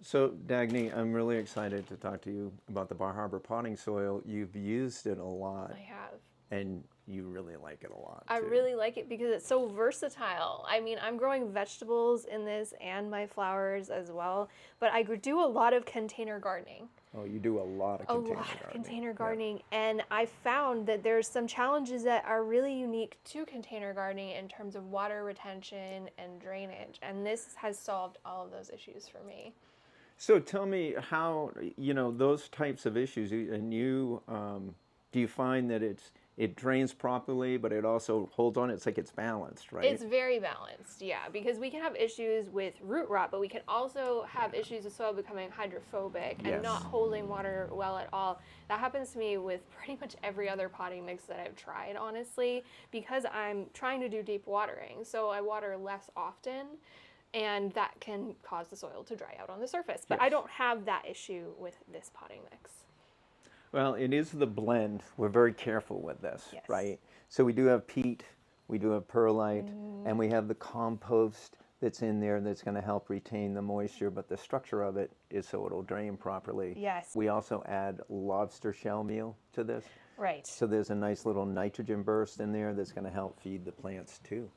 So, Dagny, I'm really excited to talk to you about the Bar Harbor potting soil. You've used it a lot, I have. and you really like it a lot, I too. really like it because it's so versatile. I mean, I'm growing vegetables in this and my flowers as well, but I do a lot of container gardening. Oh, you do a lot of A container lot of gardening. container Yeah. gardening, and I found that there's some challenges that are really unique to container gardening in terms of water retention and drainage, and this has solved all of those issues for me. So tell me how, those types of issues, and do you find that it drains properly, but it also holds on? It's like it's balanced, right? It's very balanced, yeah, because we can have issues with root rot, but we can also have issues with soil becoming hydrophobic and not Yes. holding water well at all. That happens to me with pretty much every other potting mix that I've tried, honestly, because I'm trying to do deep watering. So I water less often, and that can cause the soil to dry out on the surface. But I Yes. don't have that issue with this potting mix. Well, it is the blend. We're very careful with this, Yes. right? So we do have peat, we do have perlite, and we have the compost that's in there that's going to help retain the moisture, but the structure of it is so it'll drain properly. Yes. We also add lobster shell meal to this. Right. So there's a nice little nitrogen burst in there that's going to help feed the plants too.